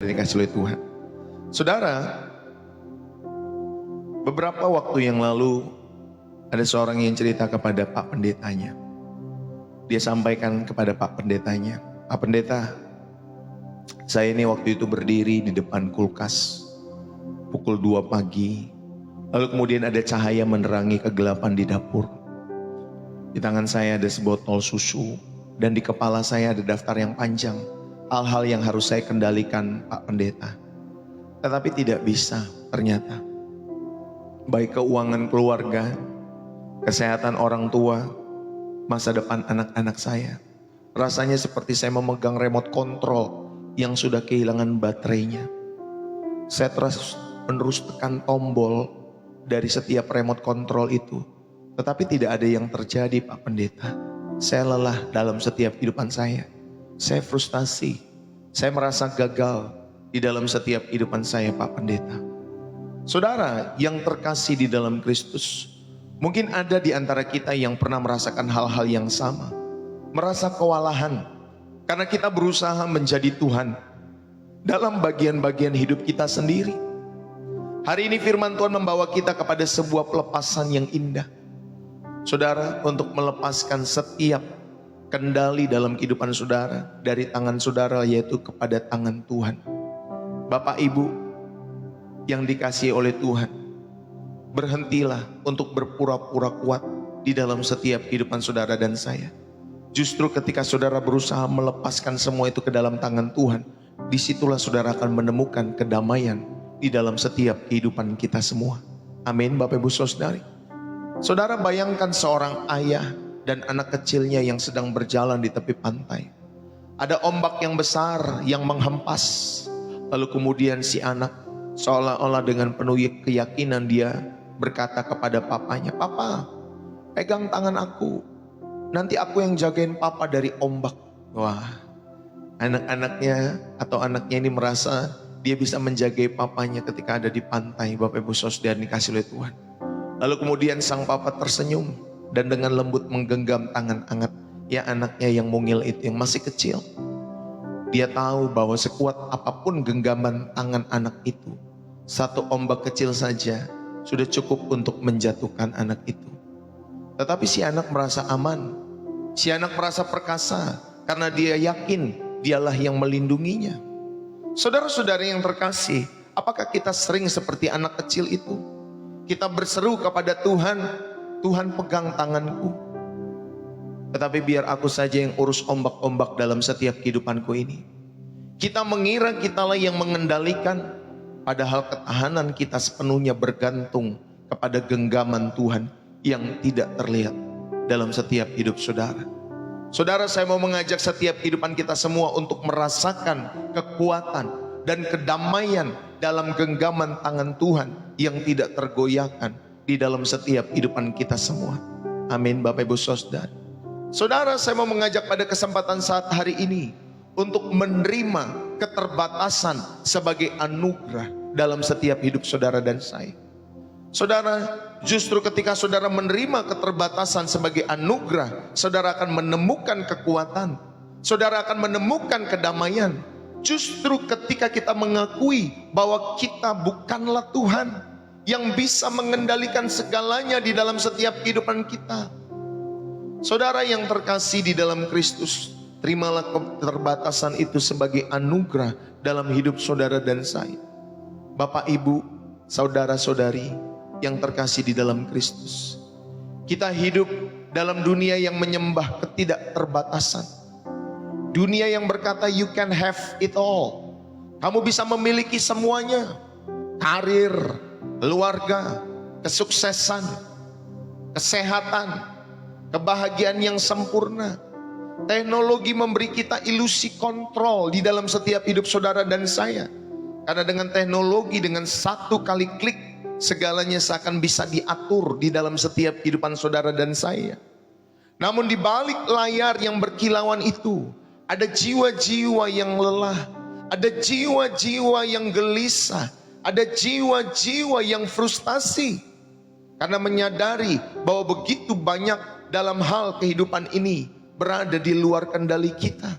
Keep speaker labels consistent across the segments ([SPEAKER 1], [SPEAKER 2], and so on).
[SPEAKER 1] Dikasih oleh Tuhan. Saudara, beberapa waktu yang lalu ada seorang yang cerita kepada Pak Pendetanya. Dia sampaikan kepada Pak Pendetanya, "Pak Pendeta, saya ini waktu itu berdiri di depan kulkas pukul 2 pagi. Lalu kemudian ada cahaya menerangi kegelapan di dapur. Di tangan saya ada sebotol susu dan di kepala saya ada daftar yang panjang. Hal-hal yang harus saya kendalikan, Pak Pendeta. Tetapi tidak bisa ternyata. Baik keuangan keluarga, kesehatan orang tua, masa depan anak-anak saya. Rasanya seperti saya memegang remote control yang sudah kehilangan baterainya. Saya terus menerus tekan tombol dari setiap remote control itu. Tetapi tidak ada yang terjadi, Pak Pendeta. Saya lelah dalam setiap kehidupan saya. Saya frustasi. Saya merasa gagal di dalam setiap kehidupan saya, Pak Pendeta." Saudara yang terkasih di dalam Kristus, mungkin ada di antara kita yang pernah merasakan hal-hal yang sama. Merasa kewalahan karena kita berusaha menjadi Tuhan dalam bagian-bagian hidup kita sendiri. Hari ini firman Tuhan membawa kita kepada sebuah pelepasan yang indah. Saudara, untuk melepaskan setiap kendali dalam kehidupan saudara dari tangan saudara, yaitu kepada tangan Tuhan. Bapak Ibu yang dikasihi oleh Tuhan, berhentilah untuk berpura-pura kuat di dalam setiap kehidupan saudara dan saya. Justru ketika saudara berusaha melepaskan semua itu ke dalam tangan Tuhan, disitulah saudara akan menemukan kedamaian di dalam setiap kehidupan kita semua. Amin, Bapak Ibu Saudari. Saudara bayangkan seorang ayah dan anak kecilnya yang sedang berjalan di tepi pantai. Ada ombak yang besar yang menghempas. Lalu kemudian si anak seolah-olah dengan penuh keyakinan dia berkata kepada papanya, "Papa, pegang tangan aku. Nanti aku yang jagain papa dari ombak." Wah, anak-anaknya atau anaknya ini merasa dia bisa menjagai papanya ketika ada di pantai. Bapak Ibu Saudara dikasih oleh Tuhan. Lalu kemudian sang papa tersenyum dan dengan lembut menggenggam tangan hangat ya anaknya yang mungil itu, yang masih kecil. Dia tahu bahwa sekuat apapun genggaman tangan anak itu, satu ombak kecil saja sudah cukup untuk menjatuhkan anak itu. Tetapi si anak merasa aman, si anak merasa perkasa karena dia yakin dialah yang melindunginya. Saudara-saudara yang terkasih, apakah kita sering seperti anak kecil itu? Kita berseru kepada Tuhan, "Tuhan pegang tanganku, tetapi biar aku saja yang urus ombak-ombak dalam setiap kehidupanku ini." Kita mengira kitalah yang mengendalikan, padahal ketahanan kita sepenuhnya bergantung kepada genggaman Tuhan yang tidak terlihat dalam setiap hidup saudara. Saudara, saya mau mengajak setiap kehidupan kita semua untuk merasakan kekuatan dan kedamaian dalam genggaman tangan Tuhan yang tidak tergoyahkan di dalam setiap kehidupan kita semua. Amin, Bapak Ibu Saudara. Saudara, saya mau mengajak pada kesempatan saat hari ini untuk menerima keterbatasan sebagai anugerah dalam setiap hidup saudara dan saya. Saudara, justru ketika saudara menerima keterbatasan sebagai anugerah, saudara akan menemukan kekuatan, saudara akan menemukan kedamaian. Justru ketika kita mengakui bahwa kita bukanlah Tuhan yang bisa mengendalikan segalanya di dalam setiap kehidupan kita. Saudara yang terkasih di dalam Kristus, terimalah keterbatasan itu sebagai anugerah dalam hidup saudara dan saya. Bapak, Ibu, saudara-saudari yang terkasih di dalam Kristus, kita hidup dalam dunia yang menyembah ketidakterbatasan. Dunia yang berkata you can have it all. Kamu bisa memiliki semuanya. Karir, keluarga, kesuksesan, kesehatan, kebahagiaan yang sempurna. Teknologi memberi kita ilusi kontrol di dalam setiap hidup saudara dan saya. Karena dengan teknologi, dengan satu kali klik, segalanya seakan bisa diatur di dalam setiap kehidupan saudara dan saya. Namun di balik layar yang berkilauan itu, ada jiwa-jiwa yang lelah, ada jiwa-jiwa yang gelisah, ada jiwa-jiwa yang frustasi. Karena menyadari bahwa begitu banyak dalam hal kehidupan ini berada di luar kendali kita.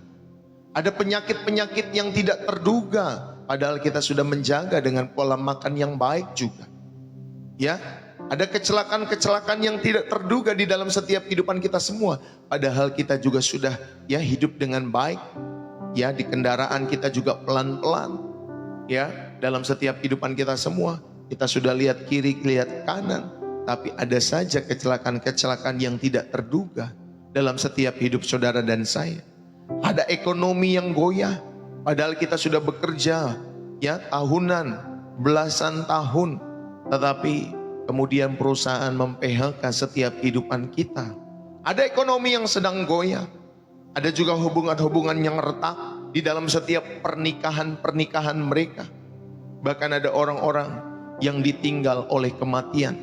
[SPEAKER 1] Ada penyakit-penyakit yang tidak terduga, padahal kita sudah menjaga dengan pola makan yang baik juga. Ya, ada kecelakaan-kecelakaan yang tidak terduga di dalam setiap kehidupan kita semua, padahal kita juga sudah ya hidup dengan baik. Ya, di kendaraan kita juga pelan-pelan. Ya, dalam setiap kehidupan kita semua, kita sudah lihat kiri, lihat kanan, tapi ada saja kecelakaan-kecelakaan yang tidak terduga dalam setiap hidup saudara dan saya. Ada ekonomi yang goyah, padahal kita sudah bekerja ya tahunan, belasan tahun, tetapi kemudian perusahaan mem-PHK setiap kehidupan kita. Ada ekonomi yang sedang goyah, ada juga hubungan-hubungan yang retak di dalam setiap pernikahan-pernikahan mereka. Bahkan ada orang-orang yang ditinggal oleh kematian.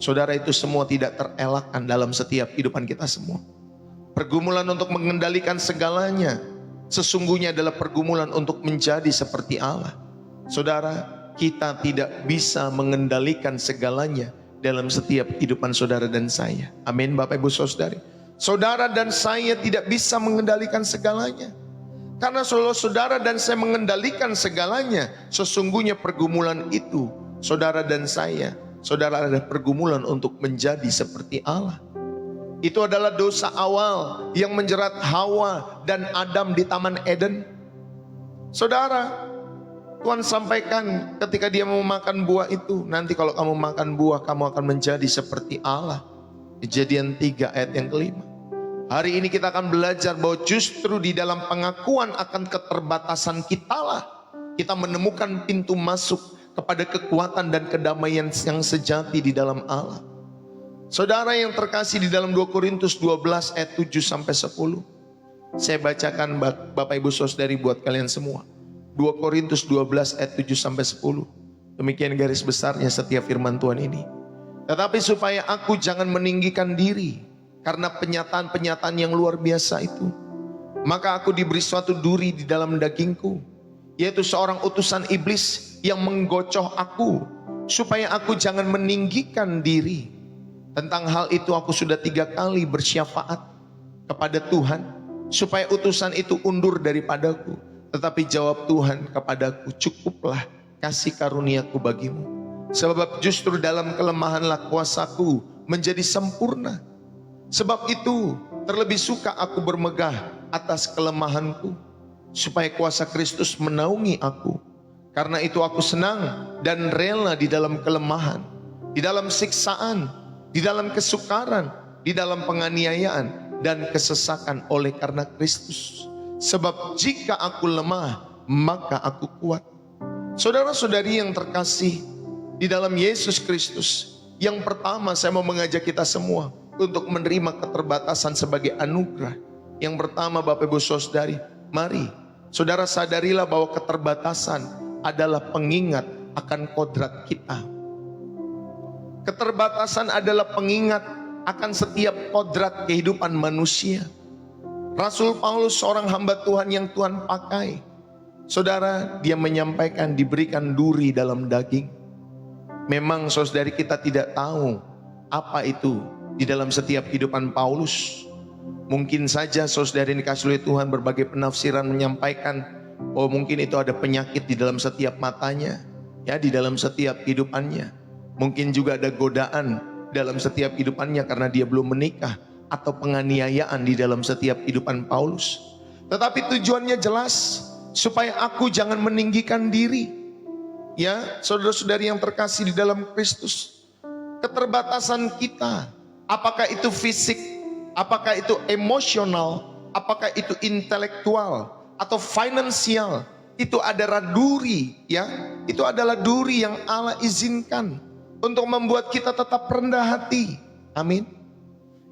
[SPEAKER 1] Saudara, itu semua tidak terelakkan dalam setiap kehidupan kita semua. Pergumulan untuk mengendalikan segalanya sesungguhnya adalah pergumulan untuk menjadi seperti Allah. Saudara, kita tidak bisa mengendalikan segalanya dalam setiap kehidupan saudara dan saya. Amin, Bapak Ibu Saudari. Saudara dan saya tidak bisa mengendalikan segalanya. Karena kalau saudara dan saya mengendalikan segalanya, sesungguhnya pergumulan itu, saudara dan saya, saudara ada pergumulan untuk menjadi seperti Allah. Itu adalah dosa awal yang menjerat Hawa dan Adam di Taman Eden. Saudara, Tuhan sampaikan ketika dia mau makan buah itu, nanti kalau kamu makan buah, kamu akan menjadi seperti Allah. Kejadian 3 ayat yang kelima. Hari ini kita akan belajar bahwa justru di dalam pengakuan akan keterbatasan kita lah, kita menemukan pintu masuk kepada kekuatan dan kedamaian yang sejati di dalam Allah. Saudara yang terkasih, di dalam 2 Korintus 12 ayat 7 sampai 10. Saya bacakan Bapak Ibu Saudari buat kalian semua. 2 Korintus 12 ayat 7 sampai 10. Demikian garis besarnya setiap firman Tuhan ini. Tetapi supaya aku jangan meninggikan diri karena penyataan-penyataan yang luar biasa itu, maka aku diberi suatu duri di dalam dagingku, yaitu seorang utusan iblis yang menggocoh aku, supaya aku jangan meninggikan diri. Tentang hal itu aku sudah 3 kali bersyafaat kepada Tuhan, supaya utusan itu undur daripadaku. Tetapi jawab Tuhan kepadaku, cukuplah kasih karuniaku bagimu, sebab justru dalam kelemahanlah kuasaku menjadi sempurna. Sebab itu terlebih suka aku bermegah atas kelemahanku, supaya kuasa Kristus menaungi aku. Karena itu aku senang dan rela di dalam kelemahan, di dalam siksaan, di dalam kesukaran, di dalam penganiayaan dan kesesakan oleh karena Kristus. Sebab jika aku lemah, maka aku kuat. Saudara-saudari yang terkasih di dalam Yesus Kristus, yang pertama saya mau mengajak kita semua untuk menerima keterbatasan sebagai anugerah. Yang pertama, Bapak Ibu Saudari, mari saudara sadarilah bahwa keterbatasan adalah pengingat akan kodrat kita. Keterbatasan adalah pengingat akan setiap kodrat kehidupan manusia. Rasul Paulus, seorang hamba Tuhan yang Tuhan pakai, saudara, dia menyampaikan diberikan duri dalam daging. Memang saudari kita tidak tahu apa itu di dalam setiap kehidupan Paulus. Mungkin saja saudari dikasih oleh Tuhan berbagai penafsiran menyampaikan, oh mungkin itu ada penyakit di dalam setiap matanya, ya di dalam setiap kehidupannya. Mungkin juga ada godaan dalam setiap kehidupannya karena dia belum menikah, atau penganiayaan di dalam setiap kehidupan Paulus. Tetapi tujuannya jelas, supaya aku jangan meninggikan diri. Ya, saudara-saudari yang terkasih di dalam Kristus, keterbatasan kita, apakah itu fisik, apakah itu emosional, apakah itu intelektual atau finansial, itu adalah duri, ya. Itu adalah duri yang Allah izinkan untuk membuat kita tetap rendah hati. Amin.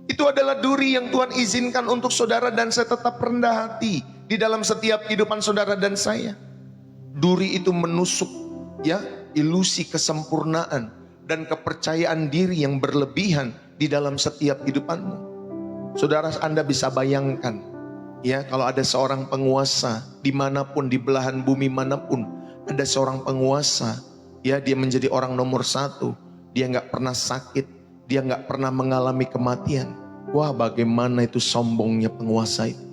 [SPEAKER 1] Itu adalah duri yang Tuhan izinkan untuk saudara dan saya tetap rendah hati di dalam setiap kehidupan saudara dan saya. Duri itu menusuk, ya, ilusi kesempurnaan dan kepercayaan diri yang berlebihan di dalam setiap kehidupanmu. Saudara, Anda bisa bayangkan, ya, kalau ada seorang penguasa dimanapun, di belahan bumi manapun, ada seorang penguasa, ya, dia menjadi orang nomor 1, dia nggak pernah sakit, dia nggak pernah mengalami kematian. Wah, bagaimana itu sombongnya penguasa itu,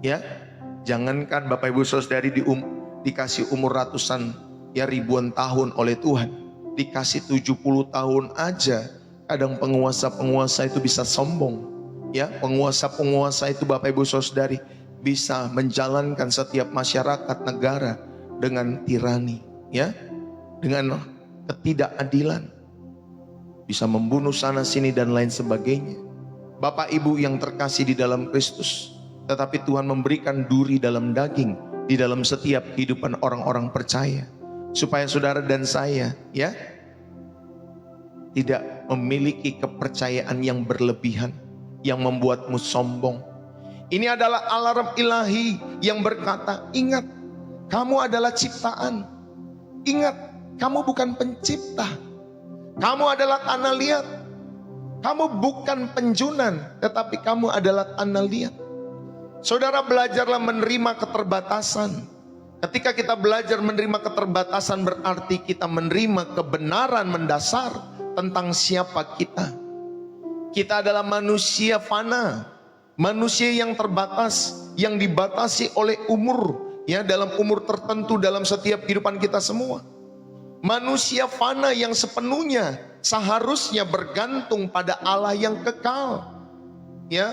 [SPEAKER 1] ya. Jangankan Bapak Ibu Saudari dikasih umur ratusan, ya ribuan tahun oleh Tuhan. Dikasih 70 tahun aja, kadang penguasa-penguasa itu bisa sombong. Ya, penguasa-penguasa itu Bapak Ibu Saudari bisa menjalankan setiap masyarakat negara dengan tirani, ya, dengan ketidakadilan, bisa membunuh sana sini dan lain sebagainya. Bapak Ibu yang terkasih di dalam Kristus, tetapi Tuhan memberikan duri dalam daging di dalam setiap kehidupan orang-orang percaya, supaya saudara dan saya, ya, tidak memiliki kepercayaan yang berlebihan yang membuatmu sombong. Ini adalah alarm ilahi yang berkata, ingat, kamu adalah ciptaan. Ingat, kamu bukan pencipta. Kamu adalah tanah liat. Kamu bukan penjunan, tetapi kamu adalah tanah liat. Saudara, belajarlah menerima keterbatasan. Ketika kita belajar menerima keterbatasan, berarti kita menerima kebenaran mendasar tentang siapa kita. Kita adalah manusia fana, manusia yang terbatas, yang dibatasi oleh umur, ya, dalam umur tertentu dalam setiap kehidupan kita semua. Manusia fana yang sepenuhnya seharusnya bergantung pada Allah yang kekal. Ya,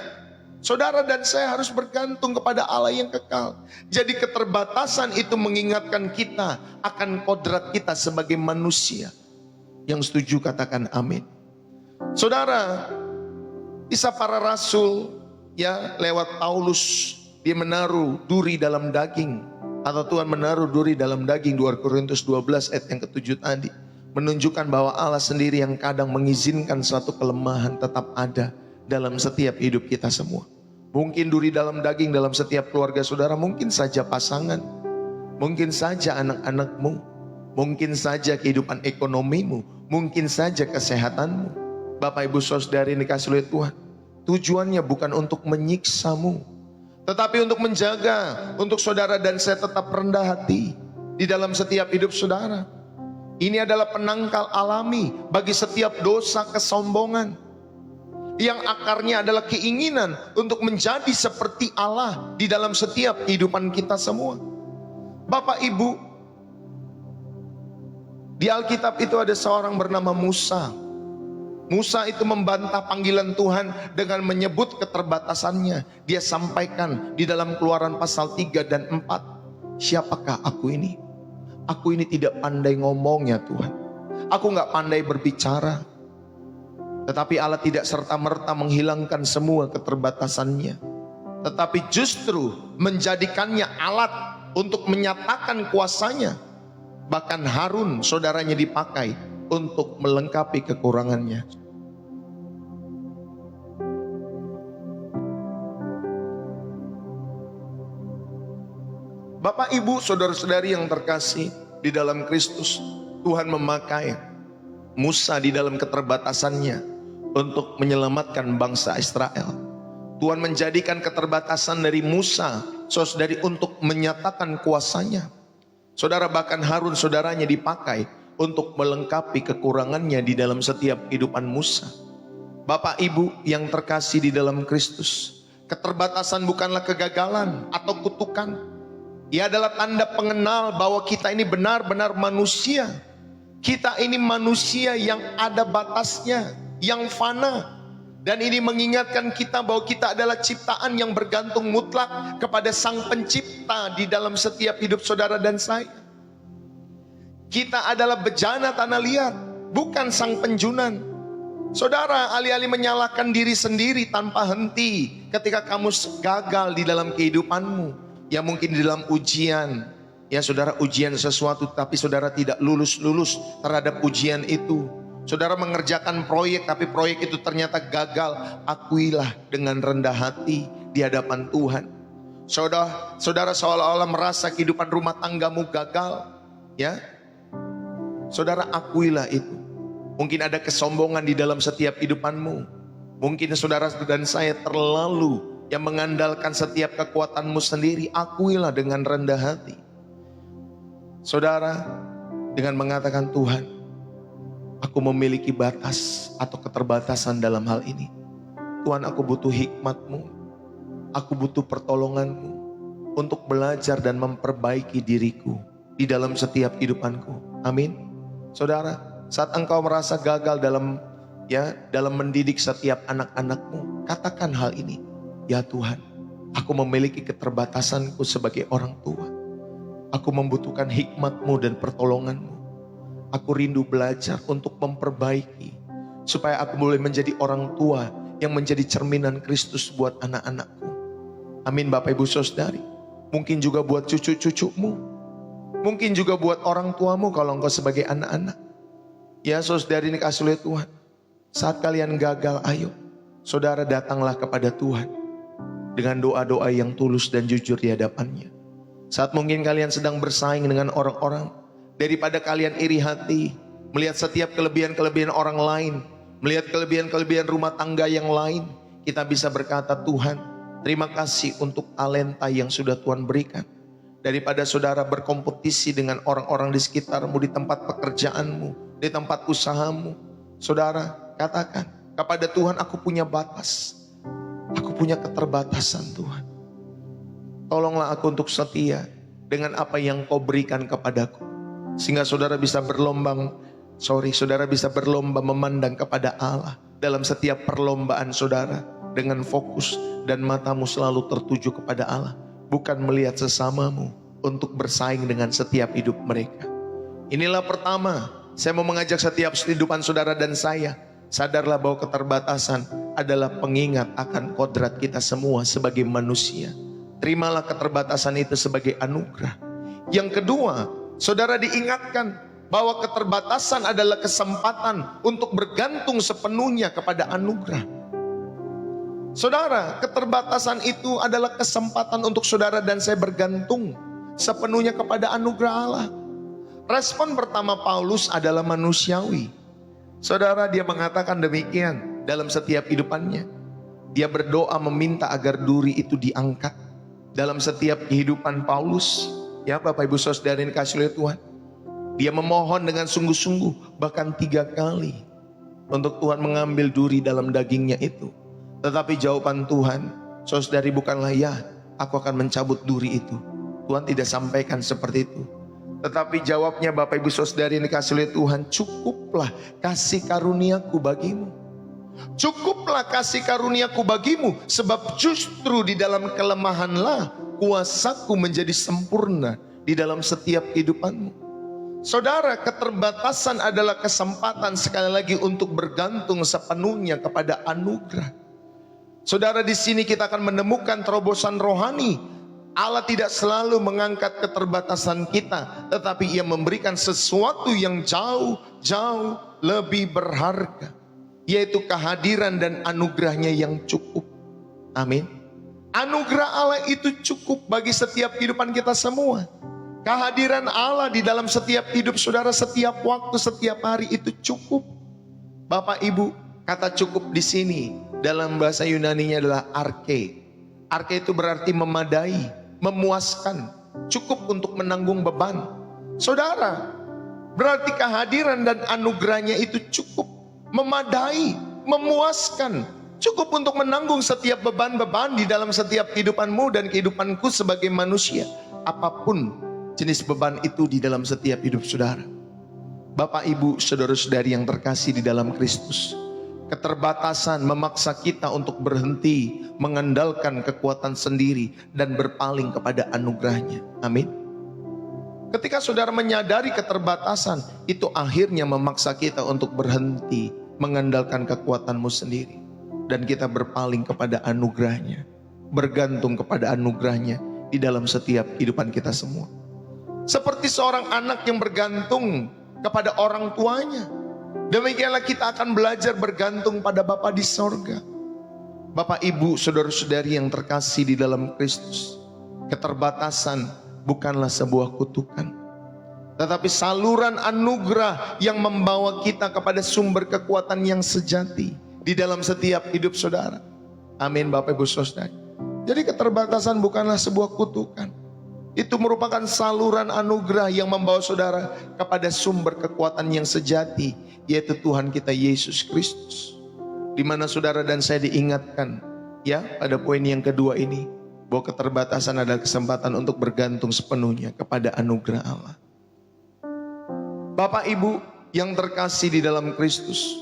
[SPEAKER 1] saudara dan saya harus bergantung kepada Allah yang kekal. Jadi keterbatasan itu mengingatkan kita akan kodrat kita sebagai manusia. Yang setuju katakan amin. Saudara, kisah para rasul, ya, lewat Paulus, dia menaruh duri dalam daging, atau Tuhan menaruh duri dalam daging. 2 Korintus 12 ayat yang ke-7 tadi menunjukkan bahwa Allah sendiri yang kadang mengizinkan suatu kelemahan tetap ada dalam setiap hidup kita semua. Mungkin duri dalam daging dalam setiap keluarga saudara, mungkin saja pasangan, mungkin saja anak-anakmu, mungkin saja kehidupan ekonomimu, mungkin saja kesehatanmu. Bapak Ibu Saudari yang dikasihi oleh Tuhan, tujuannya bukan untuk menyiksamu, tetapi untuk menjaga, untuk saudara dan saya tetap rendah hati di dalam setiap hidup saudara. Ini adalah penangkal alami bagi setiap dosa kesombongan, yang akarnya adalah keinginan untuk menjadi seperti Allah di dalam setiap kehidupan kita semua. Bapak Ibu, di Alkitab itu ada seorang bernama Musa. Musa itu membantah panggilan Tuhan dengan menyebut keterbatasannya. Dia sampaikan di dalam Keluaran pasal 3 dan 4. Siapakah aku ini? Aku ini tidak pandai ngomong ya Tuhan. Aku gak pandai berbicara. Tetapi Allah tidak serta-merta menghilangkan semua keterbatasannya, tetapi justru menjadikannya alat untuk menyatakan kuasanya. Bahkan Harun saudaranya dipakai untuk melengkapi kekurangannya. Bapak Ibu saudara-saudari yang terkasih di dalam Kristus, Tuhan memakai Musa di dalam keterbatasannya untuk menyelamatkan bangsa Israel. Tuhan menjadikan keterbatasan dari Musa, saudari, untuk menyatakan kuasanya. Saudara, bahkan Harun saudaranya dipakai untuk melengkapi kekurangannya di dalam setiap kehidupan Musa. Bapak Ibu yang terkasih di dalam Kristus, keterbatasan bukanlah kegagalan atau kutukan. Ia adalah tanda pengenal bahwa kita ini benar-benar manusia. Kita ini manusia yang ada batasnya, yang fana. Dan ini mengingatkan kita bahwa kita adalah ciptaan yang bergantung mutlak kepada Sang Pencipta di dalam setiap hidup saudara dan saya. Kita adalah bejana tanah liat, bukan sang penjunan. Saudara, alih-alih menyalahkan diri sendiri tanpa henti ketika kamu gagal di dalam kehidupanmu, ya mungkin di dalam ujian, ya saudara, ujian sesuatu tapi saudara tidak lulus terhadap ujian itu. Saudara mengerjakan proyek tapi proyek itu ternyata gagal. Akuilah dengan rendah hati di hadapan Tuhan. Saudara seolah-olah merasa kehidupan rumah tanggamu gagal, ya. Saudara, akuilah itu. Mungkin ada kesombongan di dalam setiap kehidupanmu. Mungkin saudara dan saya terlalu yang mengandalkan setiap kekuatanmu sendiri. Akuilah dengan rendah hati. Saudara, dengan mengatakan, Tuhan, aku memiliki batas atau keterbatasan dalam hal ini. Tuhan, aku butuh hikmat-Mu. Aku butuh pertolongan-Mu. untuk belajar dan memperbaiki diriku di dalam setiap kehidupanku. Amin. Saudara, saat engkau merasa gagal dalam mendidik setiap anak-anakmu, katakan hal ini. Ya Tuhan, aku memiliki keterbatasanku sebagai orang tua. Aku membutuhkan hikmat-Mu dan pertolongan-Mu. Aku rindu belajar untuk memperbaiki, supaya aku boleh menjadi orang tua yang menjadi cerminan Kristus buat anak-anakku. Amin Bapak Ibu Saudari. Mungkin juga buat cucu-cucumu. Mungkin juga buat orang tuamu kalau engkau sebagai anak-anak. Ya saudari ini kasih oleh Tuhan. Saat kalian gagal, ayo saudara datanglah kepada Tuhan dengan doa-doa yang tulus dan jujur di hadapannya. Saat mungkin kalian sedang bersaing dengan orang-orang, daripada kalian iri hati, melihat setiap kelebihan-kelebihan orang lain, melihat kelebihan-kelebihan rumah tangga yang lain, kita bisa berkata, Tuhan, terima kasih untuk talenta yang sudah Tuhan berikan. Daripada saudara berkompetisi dengan orang-orang di sekitarmu, di tempat pekerjaanmu, di tempat usahamu, saudara katakan kepada Tuhan, aku punya batas, aku punya keterbatasan Tuhan. Tolonglah aku untuk setia dengan apa yang Kau berikan kepadaku. Sehingga saudara bisa berlomba memandang kepada Allah dalam setiap perlombaan saudara. Dengan fokus dan matamu selalu tertuju kepada Allah. Bukan melihat sesamamu untuk bersaing dengan setiap hidup mereka. Inilah pertama, saya mau mengajak setiap kehidupan saudara dan saya. Sadarlah bahwa keterbatasan adalah pengingat akan kodrat kita semua sebagai manusia. Terimalah keterbatasan itu sebagai anugerah. Yang kedua, saudara diingatkan bahwa keterbatasan adalah kesempatan untuk bergantung sepenuhnya kepada anugerah. Saudara, keterbatasan itu adalah kesempatan untuk saudara dan saya bergantung sepenuhnya kepada anugerah Allah. Respon pertama Paulus adalah manusiawi. Saudara, dia mengatakan demikian dalam setiap kehidupannya. Dia berdoa meminta agar duri itu diangkat. Dalam setiap kehidupan Paulus, ya Bapak Ibu Saudara yang dikasihi oleh Tuhan, dia memohon dengan sungguh-sungguh bahkan 3 kali untuk Tuhan mengambil duri dalam dagingnya itu. Tetapi jawaban Tuhan, saudari, bukanlah ya aku akan mencabut duri itu. Tuhan tidak sampaikan seperti itu. Tetapi jawabnya Bapak Ibu Saudari yang dikasihi oleh Tuhan, cukuplah kasih karuniaku bagimu. Cukuplah kasih karuniaku bagimu, sebab justru di dalam kelemahanlah kuasaku menjadi sempurna di dalam setiap kehidupanmu. Saudara, keterbatasan adalah kesempatan sekali lagi untuk bergantung sepenuhnya kepada anugerah. Saudara, di sini kita akan menemukan terobosan rohani. Allah tidak selalu mengangkat keterbatasan kita, tetapi Ia memberikan sesuatu yang jauh lebih berharga, yaitu kehadiran dan anugerahnya yang cukup. Amin. Anugerah Allah itu cukup bagi setiap kehidupan kita semua. Kehadiran Allah di dalam setiap hidup saudara, setiap waktu, setiap hari itu cukup. Bapak Ibu, kata cukup di sini dalam bahasa Yunaninya adalah arke. Arke itu berarti memadai, memuaskan, cukup untuk menanggung beban. Saudara, berarti kehadiran dan anugerahnya itu cukup, memadai, memuaskan, cukup untuk menanggung setiap beban-beban di dalam setiap kehidupanmu dan kehidupanku sebagai manusia. Apapun jenis beban itu di dalam setiap hidup saudara. Bapak Ibu, saudara-saudari yang terkasih di dalam Kristus, keterbatasan memaksa kita untuk berhenti mengandalkan kekuatan sendiri dan berpaling kepada anugerahnya. Amin. Ketika saudara menyadari keterbatasan, itu akhirnya memaksa kita untuk berhenti mengandalkan kekuatanmu sendiri, dan kita berpaling kepada anugerahnya, bergantung kepada anugerahnya di dalam setiap kehidupan kita semua. Seperti seorang anak yang bergantung kepada orang tuanya, demikianlah kita akan belajar bergantung pada Bapa di sorga. Bapak Ibu, saudara-saudari yang terkasih di dalam Kristus, keterbatasan bukanlah sebuah kutukan, tetapi saluran anugerah yang membawa kita kepada sumber kekuatan yang sejati di dalam setiap hidup saudara. Amin Bapak Ibu Saudara. Jadi keterbatasan bukanlah sebuah kutukan. Itu merupakan saluran anugerah yang membawa saudara kepada sumber kekuatan yang sejati, yaitu Tuhan kita Yesus Kristus. Di mana saudara dan saya diingatkan, ya, pada poin yang kedua ini, bahwa keterbatasan adalah kesempatan untuk bergantung sepenuhnya kepada anugerah Allah. Bapak Ibu yang terkasih di dalam Kristus,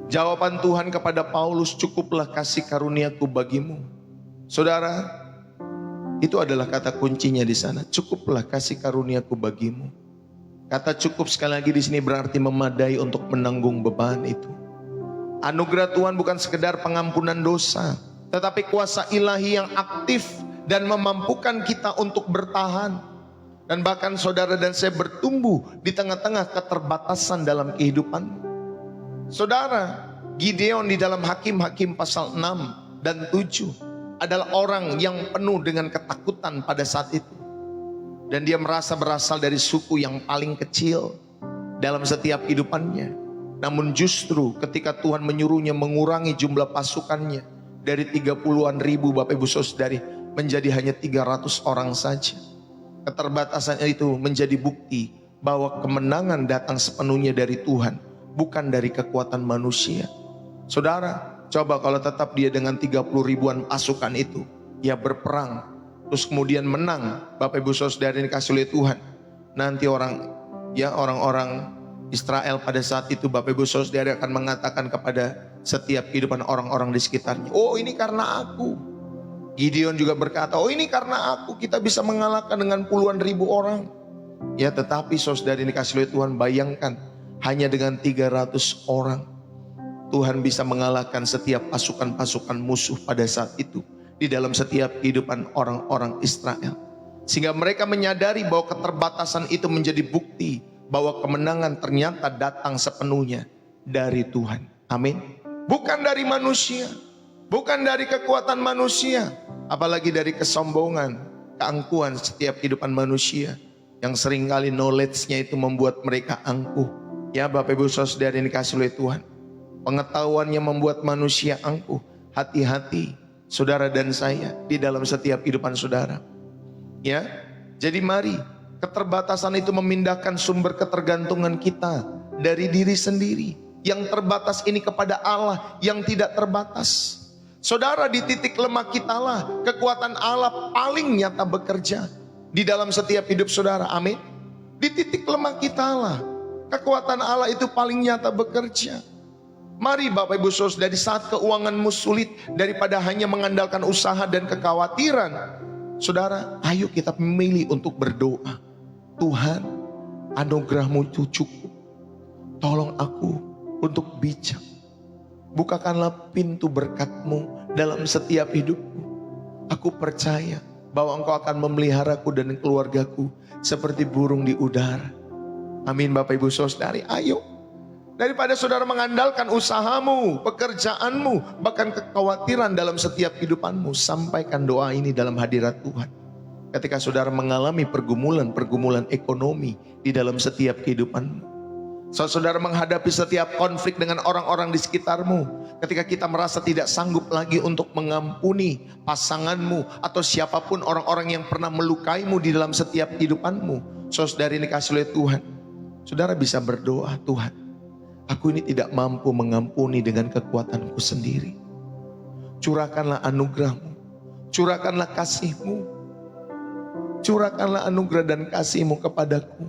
[SPEAKER 1] jawaban Tuhan kepada Paulus, cukuplah kasih karuniaku bagimu. Saudara, itu adalah kata kuncinya di sana. Cukuplah kasih karuniaku bagimu. Kata cukup sekali lagi di sini berarti memadai untuk menanggung beban itu. Anugerah Tuhan bukan sekedar pengampunan dosa, tetapi kuasa ilahi yang aktif dan memampukan kita untuk bertahan. Dan bahkan saudara dan saya bertumbuh di tengah-tengah keterbatasan dalam kehidupan. Saudara, Gideon di dalam Hakim-Hakim pasal 6 dan 7 adalah orang yang penuh dengan ketakutan pada saat itu. Dan dia merasa berasal dari suku yang paling kecil dalam setiap kehidupannya. Namun justru ketika Tuhan menyuruhnya mengurangi jumlah pasukannya dari 30-an ribu Bapak Ibu Saudari menjadi hanya 300 orang saja. Keterbatasan itu menjadi bukti bahwa kemenangan datang sepenuhnya dari Tuhan, bukan dari kekuatan manusia. Saudara, coba kalau tetap dia dengan 30 ribuan pasukan itu, ia berperang, terus kemudian menang, Bapak Ibu Saudara yang dikasih oleh Tuhan. Nanti orang-orang Israel pada saat itu, Bapak Ibu Saudara akan mengatakan kepada setiap kehidupan orang-orang di sekitarnya, oh ini karena aku. Gideon juga berkata, oh ini karena aku kita bisa mengalahkan dengan puluhan ribu orang. Ya tetapi saudara yang dikasih oleh Tuhan, bayangkan hanya dengan 300 orang Tuhan bisa mengalahkan setiap pasukan-pasukan musuh pada saat itu di dalam setiap kehidupan orang-orang Israel. Sehingga mereka menyadari bahwa keterbatasan itu menjadi bukti bahwa kemenangan ternyata datang sepenuhnya dari Tuhan. Amin. Bukan dari manusia, bukan dari kekuatan manusia, apalagi dari kesombongan, keangkuhan setiap kehidupan manusia yang seringkali knowledge-nya itu membuat mereka angkuh. Ya Bapak Ibu Saudara yang dikasih oleh Tuhan, pengetahuannya membuat manusia angkuh. Hati-hati saudara dan saya di dalam setiap kehidupan saudara. Ya, jadi mari, keterbatasan itu memindahkan sumber ketergantungan kita dari diri sendiri yang terbatas ini kepada Allah yang tidak terbatas. Saudara, di titik lemah kita lah kekuatan Allah paling nyata bekerja di dalam setiap hidup saudara. Amin. Di titik lemah kita lah kekuatan Allah itu paling nyata bekerja. Mari Bapak Ibu Saudara, dari saat keuanganmu sulit, daripada hanya mengandalkan usaha dan kekhawatiran, saudara, ayo kita memilih untuk berdoa. Tuhan, anugerah-Mu itu cukup. Tolong aku untuk bijak. Bukakanlah pintu berkat-Mu dalam setiap hidupku. Aku percaya bahwa Engkau akan memeliharaku dan keluargaku seperti burung di udara. Amin Bapak Ibu Saudari, ayo. Daripada saudara mengandalkan usahamu, pekerjaanmu, bahkan kekhawatiran dalam setiap kehidupanmu, sampaikan doa ini dalam hadirat Tuhan. Ketika saudara mengalami pergumulan ekonomi di dalam setiap kehidupanmu, saat saudara menghadapi setiap konflik dengan orang-orang di sekitarmu, ketika kita merasa tidak sanggup lagi untuk mengampuni pasanganmu atau siapapun orang-orang yang pernah melukaimu di dalam setiap kehidupanmu, saudara ini dikasih oleh Tuhan, saudara bisa berdoa, Tuhan, aku ini tidak mampu mengampuni dengan kekuatanku sendiri. Curahkanlah anugerah-Mu, curahkanlah kasih-Mu, curahkanlah anugerah dan kasih-Mu kepadaku,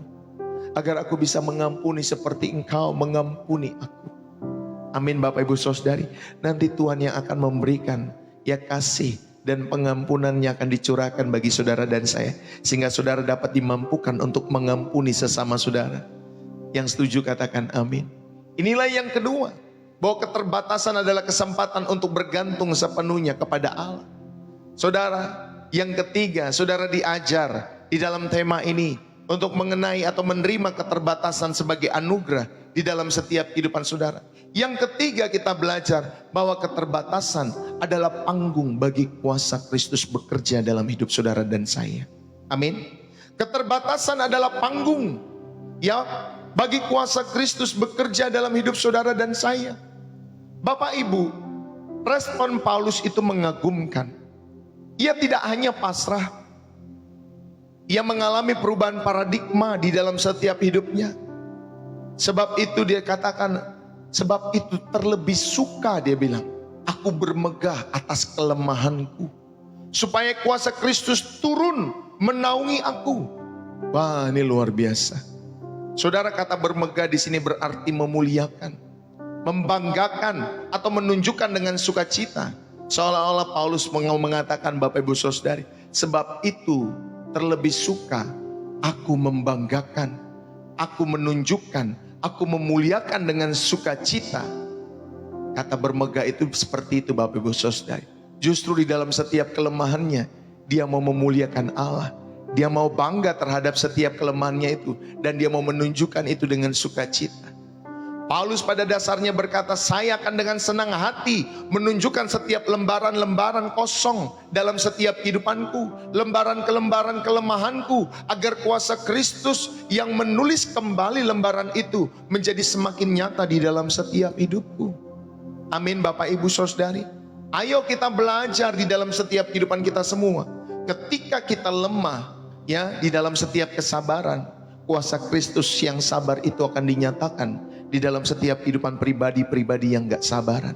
[SPEAKER 1] agar aku bisa mengampuni seperti Engkau mengampuni aku. Amin Bapak Ibu Saudari. Nanti Tuhan yang akan memberikan ya kasih dan pengampunannya akan dicurahkan bagi saudara dan saya, sehingga saudara dapat dimampukan untuk mengampuni sesama saudara. Yang setuju katakan amin. Inilah yang kedua, bahwa keterbatasan adalah kesempatan untuk bergantung sepenuhnya kepada Allah. Saudara, yang ketiga, saudara diajar di dalam tema ini untuk mengenai atau menerima keterbatasan sebagai anugerah di dalam setiap kehidupan saudara. Yang ketiga, kita belajar bahwa keterbatasan adalah panggung bagi kuasa Kristus bekerja dalam hidup saudara dan saya. Amin. Keterbatasan adalah panggung ya bagi kuasa Kristus bekerja dalam hidup saudara dan saya. Bapak Ibu, respon Paulus itu mengagumkan. Ia tidak hanya pasrah, ia mengalami perubahan paradigma di dalam setiap hidupnya. Sebab itu dia katakan, sebab itu terlebih suka dia bilang, aku bermegah atas kelemahanku. supaya kuasa Kristus turun menaungi aku. Wah, ini luar biasa. Saudara, kata bermegah di sini berarti memuliakan, membanggakan, atau menunjukkan dengan sukacita. Seolah-olah Paulus mengatakan, Bapak Ibu Saudari, sebab itu terlebih suka aku membanggakan, aku menunjukkan, aku memuliakan dengan sukacita. Kata bermegah itu seperti itu, Bapak Ibu Saudari. Justru di dalam setiap kelemahannya, dia mau memuliakan Allah. Dia mau bangga terhadap setiap kelemahannya itu, dan dia mau menunjukkan itu dengan sukacita. Paulus pada dasarnya berkata, saya akan dengan senang hati menunjukkan setiap lembaran-lembaran kosong dalam setiap kehidupanku, lembaran-lembaran kelemahanku, agar kuasa Kristus yang menulis kembali lembaran itu menjadi semakin nyata di dalam setiap hidupku. Amin, Bapak Ibu Saudari. Ayo kita belajar di dalam setiap kehidupan kita semua. Ketika kita lemah, ya, di dalam setiap kesabaran, kuasa Kristus yang sabar itu akan dinyatakan di dalam setiap kehidupan pribadi-pribadi yang gak sabaran.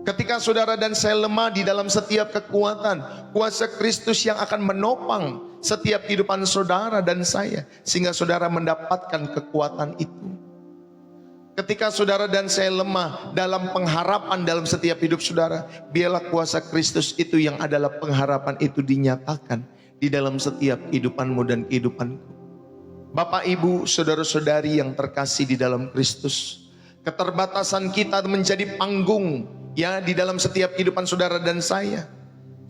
[SPEAKER 1] Ketika saudara dan saya lemah di dalam setiap kekuatan, kuasa Kristus yang akan menopang setiap kehidupan saudara dan saya, sehingga saudara mendapatkan kekuatan itu. Ketika saudara dan saya lemah dalam pengharapan dalam setiap hidup saudara, biarlah kuasa Kristus itu yang adalah pengharapan itu dinyatakan di dalam setiap kehidupanmu dan kehidupanku. Bapak, Ibu, saudara-saudari yang terkasih di dalam Kristus, keterbatasan kita menjadi panggung, ya, di dalam setiap kehidupan saudara dan saya,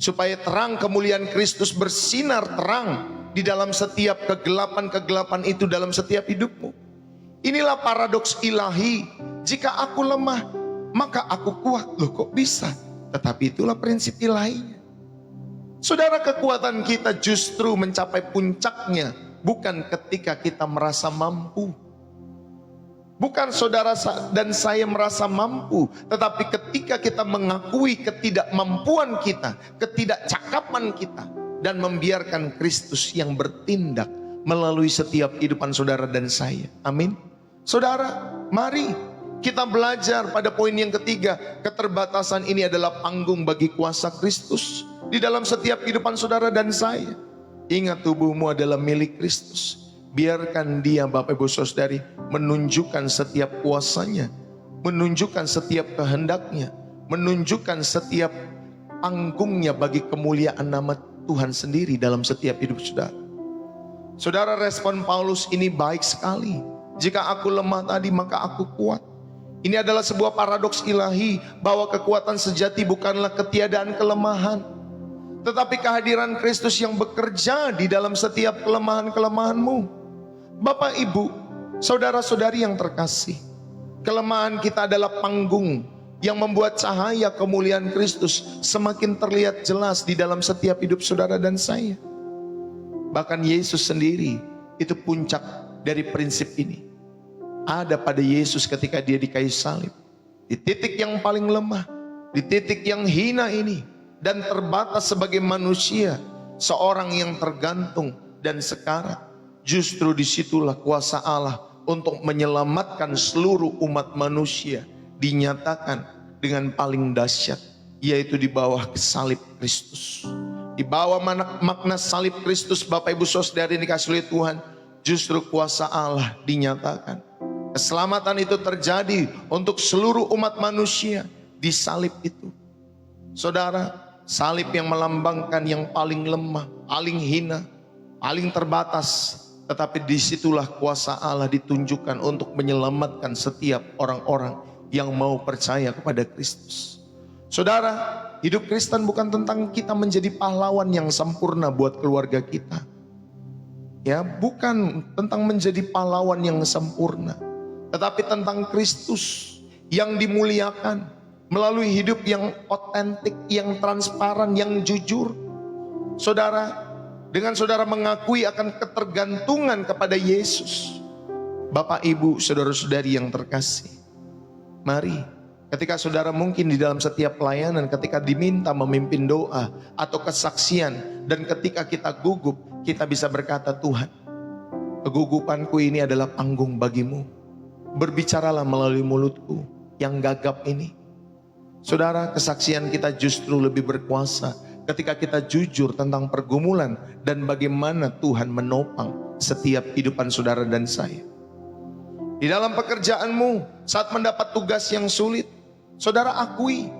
[SPEAKER 1] supaya terang kemuliaan Kristus bersinar terang di dalam setiap kegelapan-kegelapan itu dalam setiap hidupmu. Inilah paradoks ilahi. Jika aku lemah, maka aku kuat. Loh, kok bisa? Tetapi itulah prinsip ilahinya. Saudara, kekuatan kita justru mencapai puncaknya bukan ketika kita merasa mampu. Bukan saudara dan saya merasa mampu, tetapi ketika kita mengakui ketidakmampuan kita, ketidakcakapan kita, dan membiarkan Kristus yang bertindak melalui setiap kehidupan saudara dan saya. Amin. Saudara, mari kita belajar pada poin yang ketiga. Keterbatasan ini adalah panggung bagi kuasa Kristus di dalam setiap kehidupan saudara dan saya. Ingat, tubuhmu adalah milik Kristus. Biarkan dia, Bapak Ibu Saudari, menunjukkan setiap kuasanya, menunjukkan setiap kehendaknya, menunjukkan setiap panggungnya bagi kemuliaan nama Tuhan sendiri dalam setiap hidup saudara. Saudara, respon Paulus ini baik sekali. Jika aku lemah tadi, maka aku kuat. Ini adalah sebuah paradoks ilahi, bahwa kekuatan sejati bukanlah ketiadaan kelemahan, tetapi kehadiran Kristus yang bekerja di dalam setiap kelemahan-kelemahanmu. Bapak, Ibu, saudara-saudari yang terkasih, kelemahan kita adalah panggung yang membuat cahaya kemuliaan Kristus semakin terlihat jelas di dalam setiap hidup saudara dan saya. Bahkan Yesus sendiri itu puncak dari prinsip ini. Ada pada Yesus ketika dia di kayu salib, di titik yang paling lemah, di titik yang hina ini, dan terbatas sebagai manusia, seorang yang tergantung dan sekarat. Justru disitulah kuasa Allah untuk menyelamatkan seluruh umat manusia dinyatakan dengan paling dahsyat, yaitu di bawah salib Kristus. Di bawah makna salib Kristus, Bapak Ibu Saudari yang dikasihi oleh Tuhan, justru kuasa Allah dinyatakan. Keselamatan itu terjadi untuk seluruh umat manusia di salib itu. Saudara, salib yang melambangkan yang paling lemah, paling hina, paling terbatas, tetapi disitulah kuasa Allah ditunjukkan untuk menyelamatkan setiap orang-orang yang mau percaya kepada Kristus. Saudara, hidup Kristen bukan tentang kita menjadi pahlawan yang sempurna buat keluarga kita. Ya, bukan tentang menjadi pahlawan yang sempurna, tetapi tentang Kristus yang dimuliakan melalui hidup yang otentik, yang transparan, yang jujur. Saudara, dengan saudara mengakui akan ketergantungan kepada Yesus, Bapak, Ibu, saudara-saudari yang terkasih, mari ketika saudara mungkin di dalam setiap pelayanan, ketika diminta memimpin doa atau kesaksian, dan ketika kita gugup, kita bisa berkata, Tuhan, kegugupanku ini adalah panggung bagimu. Berbicaralah melalui mulutku yang gagap ini. Saudara, kesaksian kita justru lebih berkuasa ketika kita jujur tentang pergumulan dan bagaimana Tuhan menopang setiap kehidupan saudara dan saya. Di dalam pekerjaanmu, saat mendapat tugas yang sulit, saudara akui,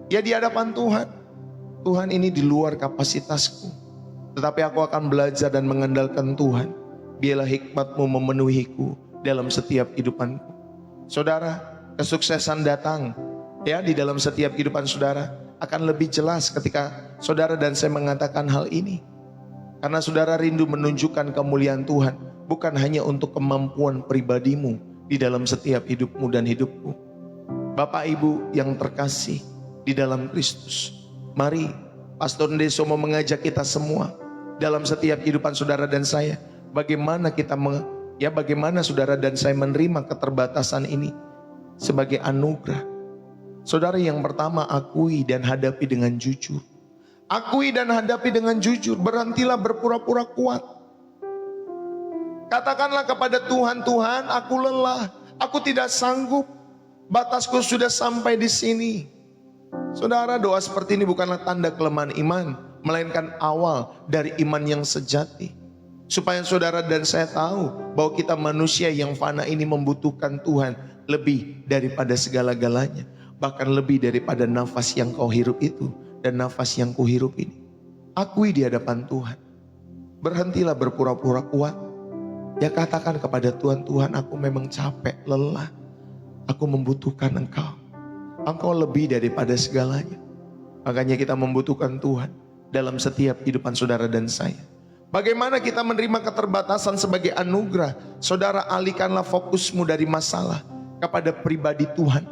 [SPEAKER 1] ya di hadapan Tuhan, Tuhan ini di luar kapasitasku, tetapi aku akan belajar dan mengandalkan Tuhan. Biarlah hikmat-Mu memenuhiku dalam setiap kehidupanku. Saudara, kesuksesan datang ya di dalam setiap kehidupan saudara akan lebih jelas ketika saudara dan saya mengatakan hal ini. Karena saudara rindu menunjukkan kemuliaan Tuhan, bukan hanya untuk kemampuan pribadimu di dalam setiap hidupmu dan hidupku. Bapak Ibu yang terkasih di dalam Kristus, mari Pastor Ndeso mau mengajak kita semua dalam setiap kehidupan saudara dan saya, bagaimana bagaimana saudara dan saya menerima keterbatasan ini sebagai anugerah. Saudara, yang pertama, akui dan hadapi dengan jujur. Akui dan hadapi dengan jujur. Berhentilah berpura-pura kuat. Katakanlah kepada Tuhan, Tuhan, aku lelah, aku tidak sanggup, batasku sudah sampai di sini. Saudara, doa seperti ini bukanlah tanda kelemahan iman, melainkan awal dari iman yang sejati. Supaya saudara dan saya tahu bahwa kita manusia yang fana ini membutuhkan Tuhan lebih daripada segala-galanya. Bahkan lebih daripada nafas yang kau hirup itu dan nafas yang kuhirup ini. Akui di hadapan Tuhan. Berhentilah berpura-pura kuat. Ya, katakan kepada Tuhan, Tuhan, aku memang capek, lelah. Aku membutuhkan Engkau. Engkau lebih daripada segalanya. Makanya kita membutuhkan Tuhan dalam setiap kehidupan saudara dan saya. Bagaimana kita menerima keterbatasan sebagai anugerah? Saudara, alihkanlah fokusmu dari masalah kepada pribadi Tuhan.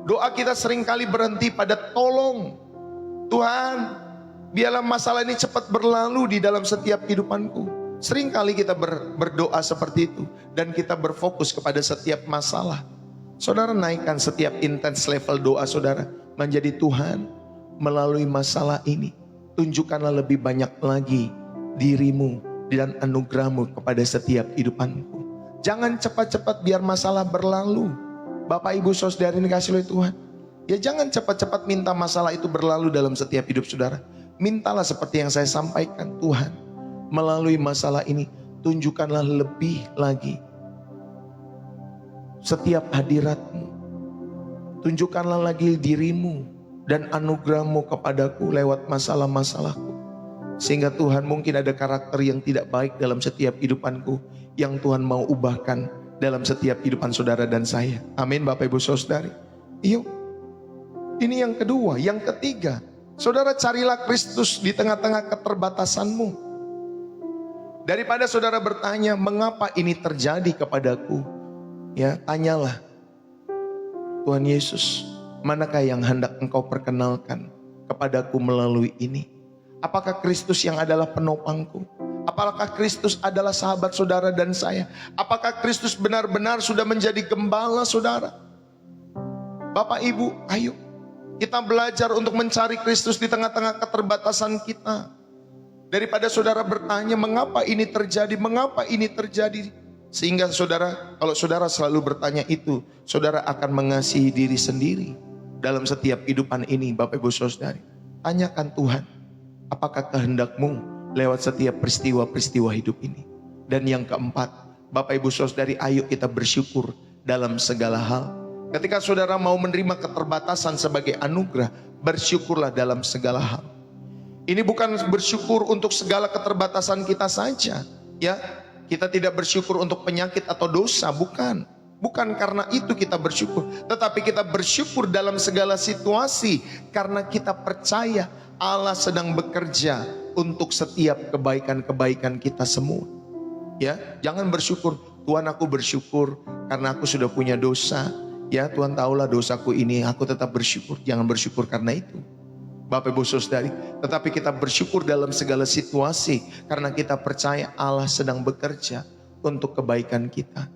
[SPEAKER 1] Doa kita seringkali berhenti pada tolong. Tuhan, biarlah masalah ini cepat berlalu di dalam setiap kehidupanku. Seringkali kita berdoa seperti itu. Dan kita berfokus kepada setiap masalah. Saudara, naikkan setiap intens level doa saudara menjadi, Tuhan, melalui masalah ini tunjukkanlah lebih banyak lagi dirimu dan anugerahmu kepada setiap kehidupanku. Jangan cepat-cepat biar masalah berlalu. Bapak Ibu saudara ini kasih oleh Tuhan, ya jangan cepat-cepat minta masalah itu berlalu dalam setiap hidup saudara. Mintalah seperti yang saya sampaikan, Tuhan, melalui masalah ini tunjukkanlah lebih lagi setiap hadirat-Mu. Tunjukkanlah lagi dirimu dan anugerah-Mu kepadaku lewat masalah-masalahku. Sehingga Tuhan, mungkin ada karakter yang tidak baik dalam setiap kehidupanku yang Tuhan mau ubahkan dalam setiap kehidupan saudara dan saya. Amin Bapak Ibu Saudari. Yuk, ini yang kedua. Yang ketiga, saudara, carilah Kristus di tengah-tengah keterbatasanmu. Daripada saudara bertanya, mengapa ini terjadi kepadaku? Ya, tanyalah, Tuhan Yesus, manakah yang hendak Engkau perkenalkan kepadaku melalui ini? Apakah Kristus yang adalah penopangku? Apakah Kristus adalah sahabat saudara dan saya? Apakah Kristus benar-benar sudah menjadi gembala saudara? Bapak Ibu, ayo kita belajar untuk mencari Kristus di tengah-tengah keterbatasan kita. Daripada saudara bertanya, mengapa ini terjadi? Mengapa ini terjadi? Sehingga saudara, kalau saudara selalu bertanya itu, saudara akan mengasihi diri sendiri dalam setiap kehidupan ini. Bapak Ibu Saudari, tanyakan Tuhan, apakah kehendak-Mu lewat setiap peristiwa-peristiwa hidup ini? Dan yang keempat, Bapak Ibu Saudari, ayo kita bersyukur dalam segala hal. Ketika saudara mau menerima keterbatasan sebagai anugerah, bersyukurlah dalam segala hal. Ini bukan bersyukur untuk segala keterbatasan kita saja, ya. Kita tidak bersyukur untuk penyakit atau dosa, bukan. Bukan karena itu kita bersyukur, tetapi kita bersyukur dalam segala situasi karena kita percaya Allah sedang bekerja untuk setiap kebaikan-kebaikan kita semua. Ya, jangan bersyukur, Tuhan aku bersyukur karena aku sudah punya dosa. Ya, Tuhan tahulah dosaku ini, aku tetap bersyukur. Jangan bersyukur karena itu, Bapak Ibu Saudari, tetapi kita bersyukur dalam segala situasi karena kita percaya Allah sedang bekerja untuk kebaikan kita.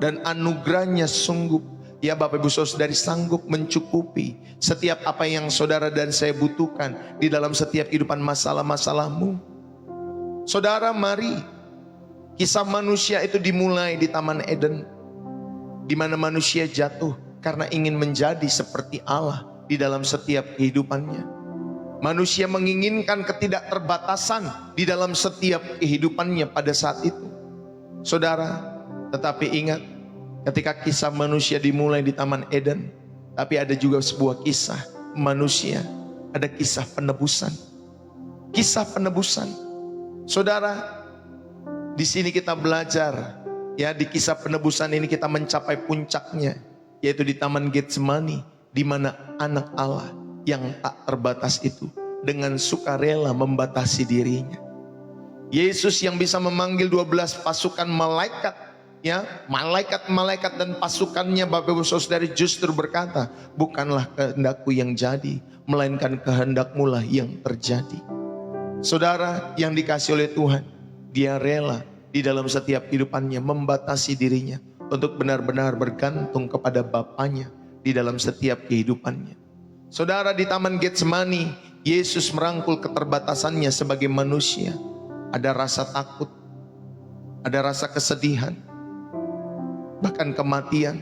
[SPEAKER 1] Dan anugerahnya sungguh, ya Bapak Ibu Saudari, sanggup mencukupi setiap apa yang saudara dan saya butuhkan di dalam setiap kehidupan masalah-masalahmu. Saudara, mari, kisah manusia itu dimulai di Taman Eden, di mana manusia jatuh karena ingin menjadi seperti Allah di dalam setiap kehidupannya. Manusia menginginkan ketidakterbatasan di dalam setiap kehidupannya pada saat itu. Saudara, tetapi ingat, ketika kisah manusia dimulai di Taman Eden, tapi ada juga sebuah kisah manusia, ada kisah penebusan. Kisah penebusan. Saudara, di sini kita belajar, ya, di kisah penebusan ini kita mencapai puncaknya, yaitu di Taman Getsemani, di mana anak Allah yang tak terbatas itu dengan sukarela membatasi dirinya. Yesus yang bisa memanggil 12 pasukan malaikat, ya, malaikat-malaikat dan pasukannya, Bapak Ibu Saudari, justru berkata, bukanlah kehendakku yang jadi, melainkan kehendakmu lah yang terjadi. Saudara yang dikasih oleh Tuhan, dia rela di dalam setiap kehidupannya membatasi dirinya untuk benar-benar bergantung kepada Bapanya di dalam setiap kehidupannya. Saudara, di Taman Getsemani, Yesus merangkul keterbatasannya sebagai manusia. Ada rasa takut, ada rasa kesedihan, bahkan kematian,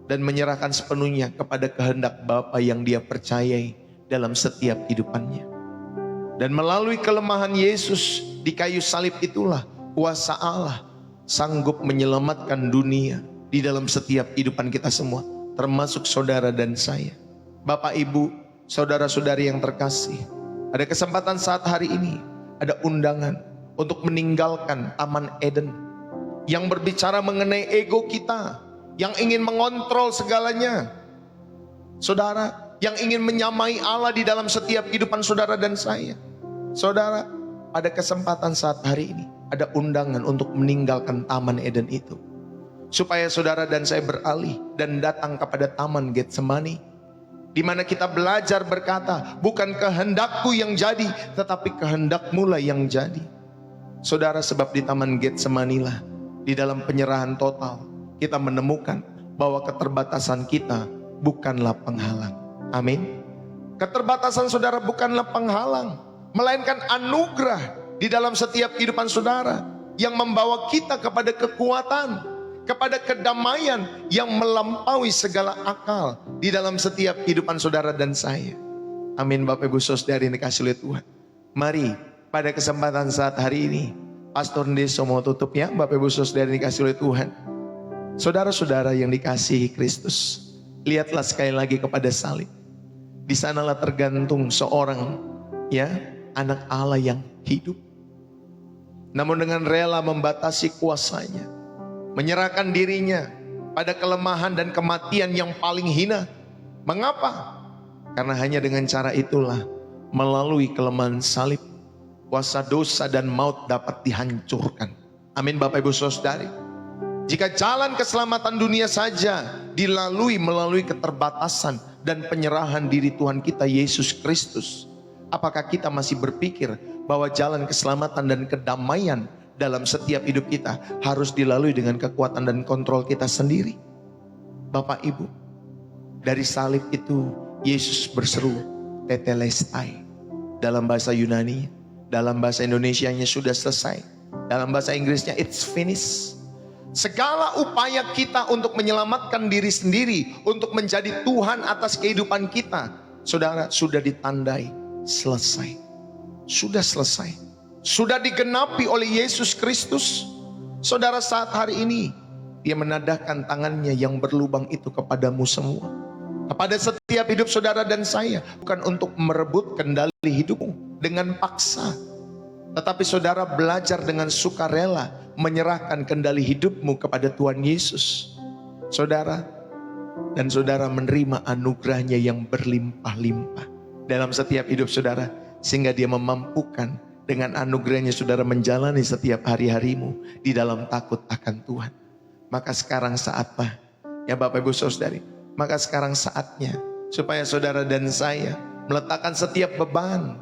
[SPEAKER 1] dan menyerahkan sepenuhnya kepada kehendak Bapa yang dia percayai dalam setiap kehidupannya. Dan melalui kelemahan Yesus di kayu salib itulah kuasa Allah sanggup menyelamatkan dunia di dalam setiap kehidupan kita semua, termasuk saudara dan saya. Bapak, Ibu, saudara-saudari yang terkasih, ada kesempatan saat hari ini, ada undangan untuk meninggalkan Taman Eden yang berbicara mengenai ego kita, yang ingin mengontrol segalanya. Saudara, yang ingin menyamai Allah di dalam setiap kehidupan saudara dan saya. Saudara, pada kesempatan saat hari ini, ada undangan untuk meninggalkan Taman Eden itu, supaya saudara dan saya beralih dan datang kepada Taman Getsemani, di mana kita belajar berkata, bukan kehendakku yang jadi, tetapi kehendakmu lah yang jadi. Saudara, sebab di Taman Getsemani lah, di dalam penyerahan total, kita menemukan bahwa keterbatasan kita bukanlah penghalang. Amin. Keterbatasan saudara bukanlah penghalang, melainkan anugerah di dalam setiap kehidupan saudara yang membawa kita kepada kekuatan, kepada kedamaian yang melampaui segala akal di dalam setiap kehidupan saudara dan saya. Amin. Bapak Ibu Saudari yang dikasihi oleh Tuhan, mari pada kesempatan saat hari ini, Pastor Ndeso mau tutup, ya, Bapak Ibu Saudari yang dikasihi oleh Tuhan. Saudara-saudara yang dikasihi Kristus, lihatlah sekali lagi kepada salib. Di sanalah tergantung seorang, ya, anak Allah yang hidup, namun dengan rela membatasi kuasanya, menyerahkan dirinya pada kelemahan dan kematian yang paling hina. Mengapa? Karena hanya dengan cara itulah, melalui kelemahan salib, kuasa dosa dan maut dapat dihancurkan. Amin. Bapak Ibu Saudari, jika jalan keselamatan dunia saja dilalui melalui keterbatasan dan penyerahan diri Tuhan kita Yesus Kristus, apakah kita masih berpikir bahwa jalan keselamatan dan kedamaian dalam setiap hidup kita harus dilalui dengan kekuatan dan kontrol kita sendiri? Bapak Ibu, dari salib itu Yesus berseru tetelestai. Dalam bahasa Yunani, dalam bahasa Indonesianya sudah selesai, dalam bahasa Inggrisnya it's finished. Segala upaya kita untuk menyelamatkan diri sendiri, untuk menjadi Tuhan atas kehidupan kita, saudara, sudah ditandai selesai. Sudah selesai, sudah digenapi oleh Yesus Kristus. Saudara, saat hari ini Dia menadahkan tangannya yang berlubang itu kepadamu semua, kepada setiap hidup saudara dan saya, bukan untuk merebut kendali hidupmu dengan paksa, tetapi saudara belajar dengan sukarela menyerahkan kendali hidupmu kepada Tuhan Yesus. Saudara, dan saudara menerima anugerahnya yang berlimpah-limpah dalam setiap hidup saudara, sehingga Dia memampukan dengan anugerahnya saudara menjalani setiap hari-harimu di dalam takut akan Tuhan. Maka sekarang saatnya, ya Bapak Ibu Saudari, maka sekarang saatnya supaya saudara dan saya meletakkan setiap beban,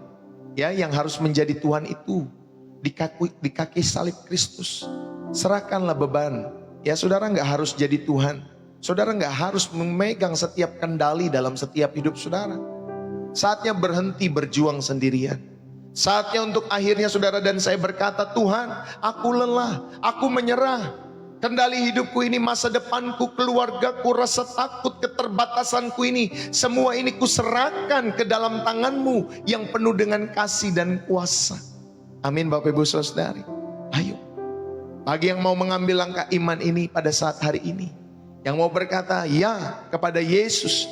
[SPEAKER 1] ya, yang harus menjadi Tuhan itu di kaki salib Kristus. Serahkanlah beban, ya, saudara nggak harus jadi Tuhan, saudara nggak harus memegang setiap kendali dalam setiap hidup saudara. Saatnya berhenti berjuang sendirian. Saatnya untuk akhirnya saudara dan saya berkata, Tuhan, aku lelah, aku menyerah. kendali hidupku ini, masa depanku, keluargaku, rasa takut, keterbatasanku ini, semua ini kuserahkan ke dalam tangan-Mu yang penuh dengan kasih dan kuasa. Amin Bapak Ibu Saudari. Ayo, bagi yang mau mengambil langkah iman ini pada saat hari ini, yang mau berkata ya kepada Yesus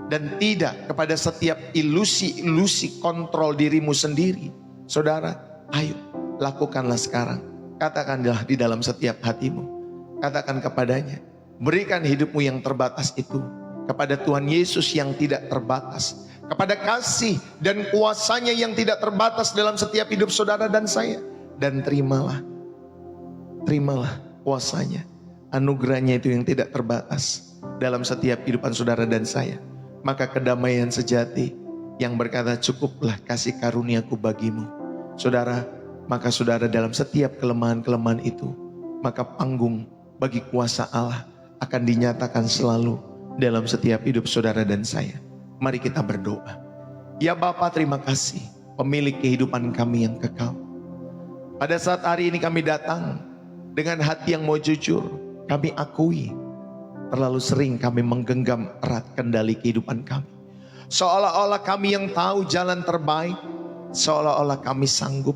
[SPEAKER 1] dan tidak kepada setiap ilusi-ilusi kontrol dirimu sendiri, saudara, ayo lakukanlah sekarang. Katakanlah di dalam setiap hatimu, katakan kepadanya, berikan hidupmu yang terbatas itu kepada Tuhan Yesus yang tidak terbatas, kepada kasih dan kuasanya yang tidak terbatas dalam setiap hidup saudara dan saya. Dan terimalah kuasanya, anugerahnya itu yang tidak terbatas dalam setiap kehidupan saudara dan saya. Maka kedamaian sejati yang berkata cukuplah kasih karuniaku bagimu, saudara. Maka saudara dalam setiap kelemahan-kelemahan itu, maka panggung bagi kuasa Allah akan dinyatakan selalu dalam setiap hidup saudara dan saya. Mari kita berdoa. Ya Bapa, terima kasih, pemilik kehidupan kami yang kekal. Pada saat hari ini kami datang dengan hati yang mau jujur. Kami akui terlalu sering kami menggenggam erat kendali kehidupan kami, seolah-olah kami yang tahu jalan terbaik, seolah-olah kami sanggup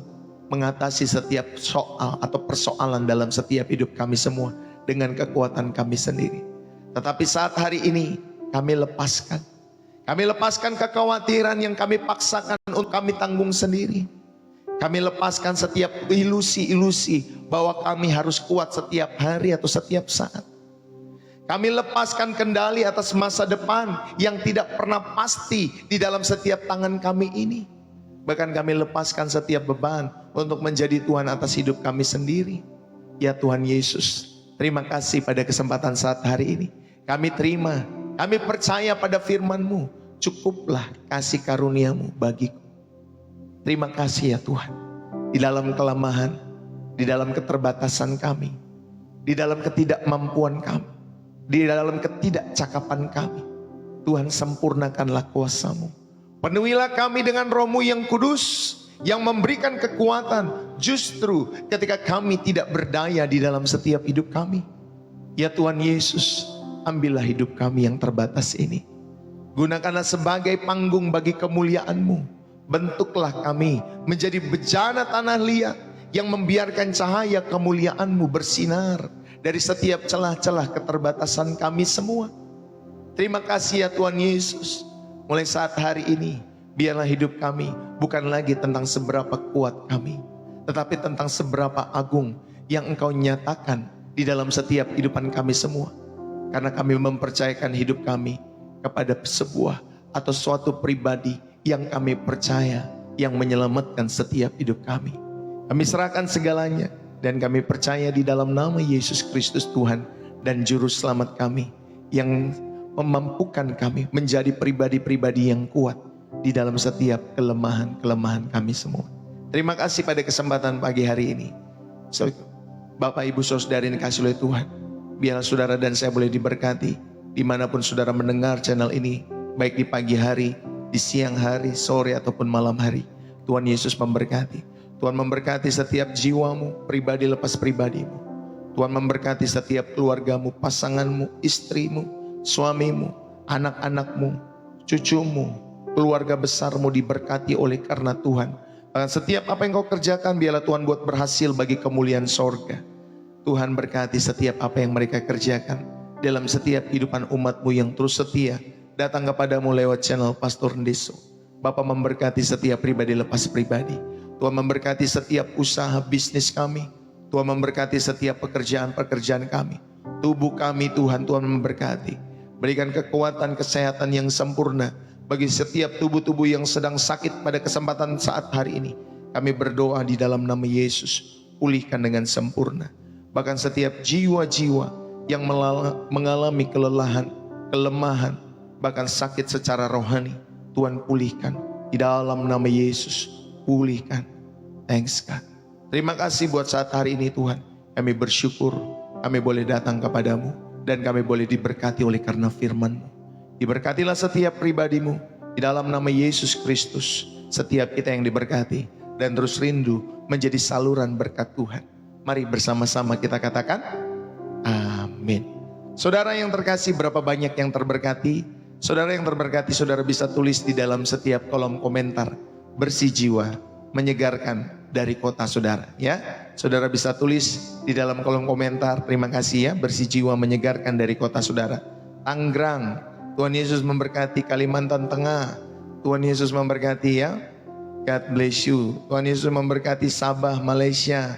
[SPEAKER 1] mengatasi setiap soal atau persoalan dalam setiap hidup kami semua dengan kekuatan kami sendiri. Tetapi saat hari ini kami lepaskan kekhawatiran yang kami paksakan untuk kami tanggung sendiri. Kami lepaskan setiap ilusi-ilusi bahwa kami harus kuat setiap hari atau setiap saat. Kami lepaskan kendali atas masa depan yang tidak pernah pasti di dalam setiap tangan kami ini. Bahkan kami lepaskan setiap beban untuk menjadi Tuhan atas hidup kami sendiri. Ya Tuhan Yesus, terima kasih pada kesempatan saat hari ini. Kami terima, kami percaya pada firman-Mu. Cukuplah kasih karunia-Mu bagiku. Terima kasih ya Tuhan. Di dalam kelemahan, di dalam keterbatasan kami, di dalam ketidakmampuan kami, di dalam ketidakcakapan kami, Tuhan sempurnakanlah kuasa-Mu. Penuhilah kami dengan Roh-Mu yang kudus, yang memberikan kekuatan justru ketika kami tidak berdaya di dalam setiap hidup kami. Ya Tuhan Yesus, ambillah hidup kami yang terbatas ini. Gunakanlah sebagai panggung bagi kemuliaan-Mu. Bentuklah kami menjadi bejana tanah liat yang membiarkan cahaya kemuliaan-Mu bersinar dari setiap celah-celah keterbatasan kami semua. Terima kasih ya Tuhan Yesus. Mulai saat hari ini, biarlah hidup kami bukan lagi tentang seberapa kuat kami, tetapi tentang seberapa agung yang Engkau nyatakan di dalam setiap kehidupan kami semua. Karena kami mempercayakan hidup kami kepada sebuah atau suatu pribadi yang kami percaya, yang menyelamatkan setiap hidup kami. Kami serahkan segalanya dan kami percaya di dalam nama Yesus Kristus Tuhan dan Juru Selamat kami, yang memampukan kami menjadi pribadi-pribadi yang kuat di dalam setiap kelemahan-kelemahan kami semua. Terima kasih pada kesempatan pagi hari ini. Bapak Ibu Saudara yang dikasihi oleh Tuhan, biarlah saudara dan saya boleh diberkati dimanapun saudara mendengar channel ini, baik di pagi hari, di siang hari, sore ataupun malam hari. Tuhan Yesus memberkati. Tuhan memberkati setiap jiwamu, pribadi lepas pribadimu. Tuhan memberkati setiap keluargamu, pasanganmu, istrimu, suamimu, anak-anakmu, cucumu, keluarga besarmu diberkati oleh karena Tuhan. Bahkan setiap apa yang kau kerjakan, biarlah Tuhan buat berhasil bagi kemuliaan sorga. Tuhan berkati setiap apa yang mereka kerjakan dalam setiap kehidupan umat-Mu yang terus setia datang kepadamu lewat channel Pastor Ndeso. Bapa memberkati setiap pribadi lepas pribadi. Tuhan memberkati setiap usaha bisnis kami. Tuhan memberkati setiap pekerjaan-pekerjaan kami. Tubuh kami Tuhan memberkati. Berikan kekuatan kesehatan yang sempurna bagi setiap tubuh-tubuh yang sedang sakit pada kesempatan saat hari ini. Kami berdoa di dalam nama Yesus, pulihkan dengan sempurna. Bahkan setiap jiwa-jiwa yang mengalami kelelahan, kelemahan, bahkan sakit secara rohani, Tuhan pulihkan di dalam nama Yesus. Pulihkan. Thanks God. Terima kasih buat saat hari ini Tuhan. Kami bersyukur kami boleh datang kepadamu dan kami boleh diberkati oleh karena firman-Mu. Diberkatilah setiap pribadimu di dalam nama Yesus Kristus. Setiap kita yang diberkati dan terus rindu menjadi saluran berkat Tuhan. Mari bersama-sama kita katakan Amin. Saudara yang terkasih, berapa banyak yang terberkati? Saudara yang terberkati, saudara bisa tulis di dalam setiap kolom komentar, bersih jiwa, menyegarkan dari kota saudara. Ya, saudara bisa tulis di dalam kolom komentar, terima kasih ya, bersih jiwa menyegarkan dari kota saudara. Tangerang, Tuhan Yesus memberkati. Kalimantan Tengah, Tuhan Yesus memberkati ya. God bless you. Tuhan Yesus memberkati. Sabah, Malaysia,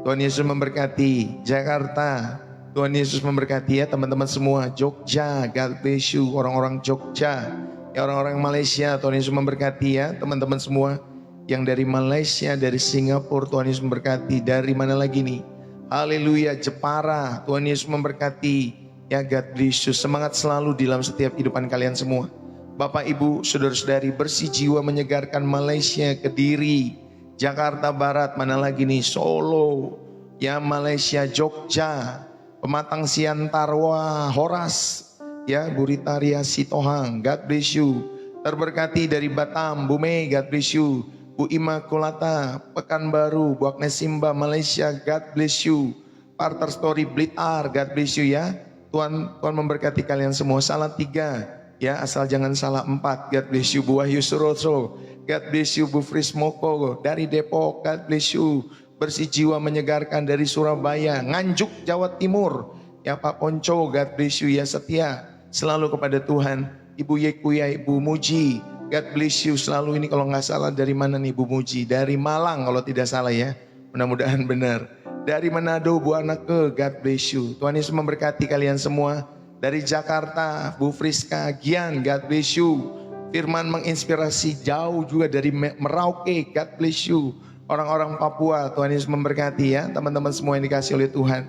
[SPEAKER 1] Tuhan Yesus memberkati. Jakarta, Tuhan Yesus memberkati ya teman-teman semua. Jogja, God bless you. Orang-orang Jogja, ya orang-orang Malaysia, Tuhan Yesus memberkati ya teman-teman semua. Yang dari Malaysia, dari Singapura, Tuhan Yesus memberkati. Dari mana lagi nih? Haleluya, Jepara, Tuhan Yesus memberkati. Ya, God bless you. Semangat selalu di dalam setiap kehidupan kalian semua. Bapak, Ibu, saudara-saudari, bersih jiwa menyegarkan Malaysia, Kediri, Jakarta Barat, mana lagi nih? Solo, ya Malaysia, Jogja, Pematang Siantar, wah, Horas, ya Buritaria Sitohang, God bless you. Terberkati dari Batam, Bu Mei, God bless you. Bu Immaculata, Pekanbaru, Bu Agnes Simba, Malaysia, God bless you. Parter Story Blitar, God bless you ya. Tuhan memberkati kalian semua. Salatiga, ya asal jangan salah 4, God bless you. Bu Wahyu Suroso, God bless you. Bu Frismoko dari Depok, God bless you. Bersih jiwa menyegarkan dari Surabaya, Nganjuk, Jawa Timur, ya Pak Ponco, God bless you ya, setia selalu kepada Tuhan. Ibu Yekuya, Ibu Muji, God bless you selalu. Ini kalau nggak salah dari mana nih Bu Muji? Dari Malang kalau tidak salah ya, mudah-mudahan benar. Dari Manado, Bu Anake, God bless you. Tuhan Yesus memberkati kalian semua. Dari Jakarta, Bu Friska Gian, God bless you. Firman menginspirasi jauh juga dari Merauke, God bless you. Orang-orang Papua, Tuhan Yesus memberkati ya, teman-teman semua yang dikasih oleh Tuhan.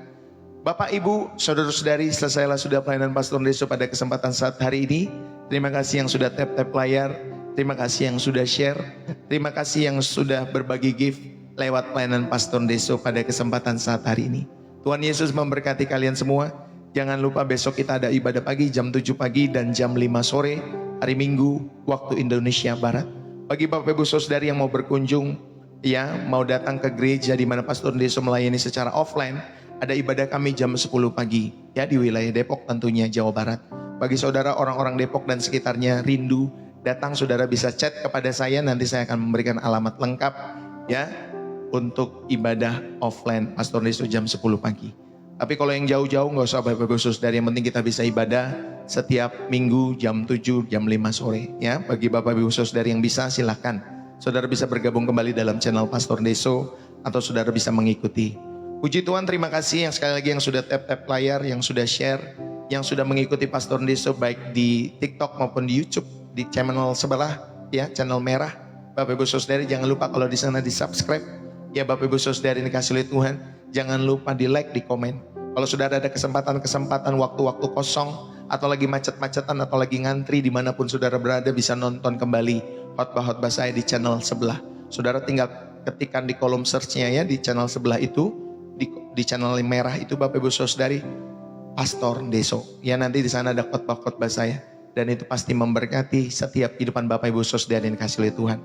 [SPEAKER 1] Bapak, Ibu, saudara-saudari, selesailah sudah pelayanan Pastor Deso pada kesempatan saat hari ini. Terima kasih yang sudah tap-tap layar, terima kasih yang sudah share, terima kasih yang sudah berbagi gift lewat pelayanan Pastor Deso pada kesempatan saat hari ini. Tuhan Yesus memberkati kalian semua. Jangan lupa besok kita ada ibadah pagi jam 7 pagi dan jam 5 sore, hari Minggu waktu Indonesia Barat. Bagi Bapak Ibu Saudari yang mau berkunjung, ya mau datang ke gereja di mana Pastor Deso melayani secara offline, ada ibadah kami jam 10 pagi ya di wilayah Depok tentunya Jawa Barat. Bagi saudara orang-orang Depok dan sekitarnya rindu datang, saudara bisa chat kepada saya, nanti saya akan memberikan alamat lengkap ya untuk ibadah offline Pastor Deso jam 10 pagi. Tapi kalau yang jauh-jauh nggak usah Bapak Ibu Saudara, yang penting kita bisa ibadah setiap minggu jam 7 jam 5 sore ya. Bagi Bapak Ibu Saudara yang bisa, silahkan saudara bisa bergabung kembali dalam channel Pastor Deso atau saudara bisa mengikuti. Puji Tuhan, terima kasih yang sekali lagi yang sudah tap-tap layar, yang sudah share, yang sudah mengikuti Pastor Deso baik di TikTok maupun di YouTube di channel sebelah ya, channel merah. Bapak Ibu Saudara jangan lupa kalau di sana di subscribe ya. Bapak Ibu Saudara yang dikasih oleh Tuhan, jangan lupa di like, di komen. Kalau sudah ada kesempatan waktu-waktu kosong atau lagi macet-macetan atau lagi ngantri dimanapun saudara berada, bisa nonton kembali khotbah-khotbah saya di channel sebelah. Saudara tinggal ketikkan di kolom search-nya ya, di channel sebelah itu, di channel merah itu Bapak Ibu Saudari, Pastor Deso. Ya nanti di sana ada khotbah-khotbah saya dan itu pasti memberkati setiap kehidupan Bapak Ibu Saudari yang dikasih oleh Tuhan.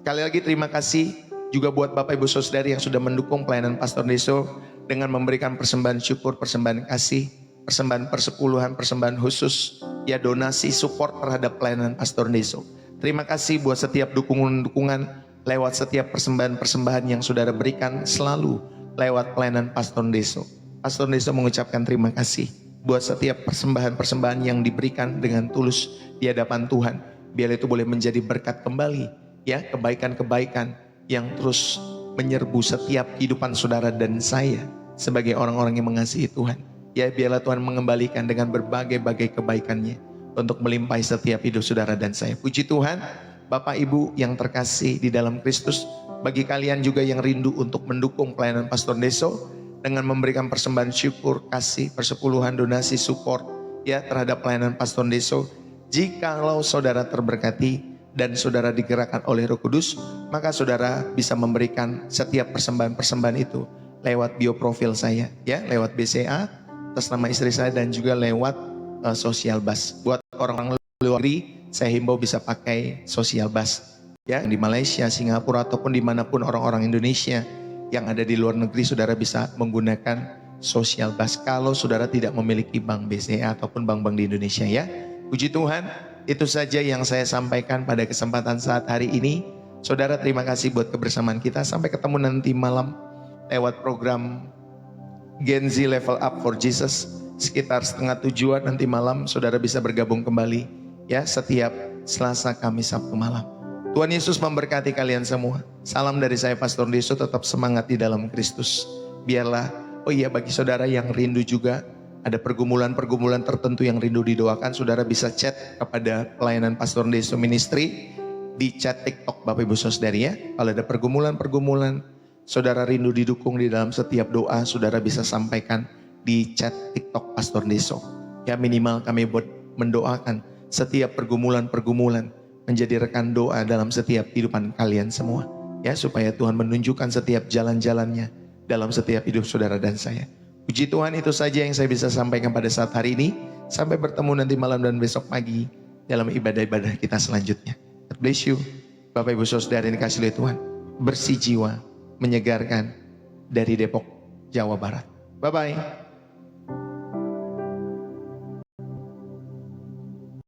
[SPEAKER 1] Sekali lagi terima kasih juga buat Bapak Ibu Saudari yang sudah mendukung pelayanan Pastor Deso dengan memberikan persembahan syukur, persembahan kasih, persembahan persepuluhan, persembahan khusus, ya donasi support terhadap pelayanan Pastor Deso. Terima kasih buat setiap dukungan-dukungan lewat setiap persembahan-persembahan yang saudara berikan selalu lewat pelayanan Pastor Deso. Pastor Deso mengucapkan terima kasih buat setiap persembahan-persembahan yang diberikan dengan tulus di hadapan Tuhan. Biar itu boleh menjadi berkat kembali, ya kebaikan-kebaikan yang terus menyerbu setiap kehidupan saudara dan saya sebagai orang-orang yang mengasihi Tuhan. Ya biarlah Tuhan mengembalikan dengan berbagai-bagai kebaikannya untuk melimpahi setiap hidup saudara dan saya. Puji Tuhan, Bapak Ibu yang terkasih di dalam Kristus, bagi kalian juga yang rindu untuk mendukung pelayanan Pastor Deso dengan memberikan persembahan syukur, kasih, persepuluhan, donasi, support ya terhadap pelayanan Pastor Deso. Jikalau saudara terberkati dan saudara digerakkan oleh Roh Kudus, maka saudara bisa memberikan setiap persembahan-persembahan itu lewat bioprofil saya ya, lewat BCA atas nama istri saya dan juga lewat Social Bus. Buat orang-orang luar negeri, saya himbau bisa pakai Social Bus ya, di Malaysia, Singapura ataupun dimanapun orang-orang Indonesia yang ada di luar negeri, saudara bisa menggunakan Social Bus kalau saudara tidak memiliki bank BCA ataupun bank-bank di Indonesia ya. Puji Tuhan, itu saja yang saya sampaikan pada kesempatan saat hari ini. Saudara, terima kasih buat kebersamaan kita. Sampai ketemu nanti malam lewat program Gen Z Level Up for Jesus. Sekitar 6:30 nanti malam saudara bisa bergabung kembali ya, setiap Selasa, Kamis, Sabtu malam. Tuhan Yesus memberkati kalian semua. Salam dari saya Pastor Deso, tetap semangat di dalam Kristus. Biarlah, oh iya, bagi saudara yang rindu juga, ada pergumulan-pergumulan tertentu yang rindu didoakan, saudara bisa chat kepada pelayanan Pastor Deso Ministry di chat TikTok Bapak Ibu Saudari ya. Kalau ada pergumulan-pergumulan, saudara rindu didukung di dalam setiap doa, saudara bisa sampaikan di chat TikTok Pastor Deso. Ya, minimal kami buat mendoakan setiap pergumulan-pergumulan menjadi rekan doa dalam setiap kehidupan kalian semua. Ya, supaya Tuhan menunjukkan setiap jalan-jalannya dalam setiap hidup saudara dan saya. Puji Tuhan, itu saja yang saya bisa sampaikan pada saat hari ini. Sampai bertemu nanti malam dan besok pagi dalam ibadah-ibadah kita selanjutnya. God bless you. Bapak Ibu Saudara yang dikasihi oleh Tuhan. Bersih jiwa, menyegarkan dari Depok, Jawa Barat. Bye-bye.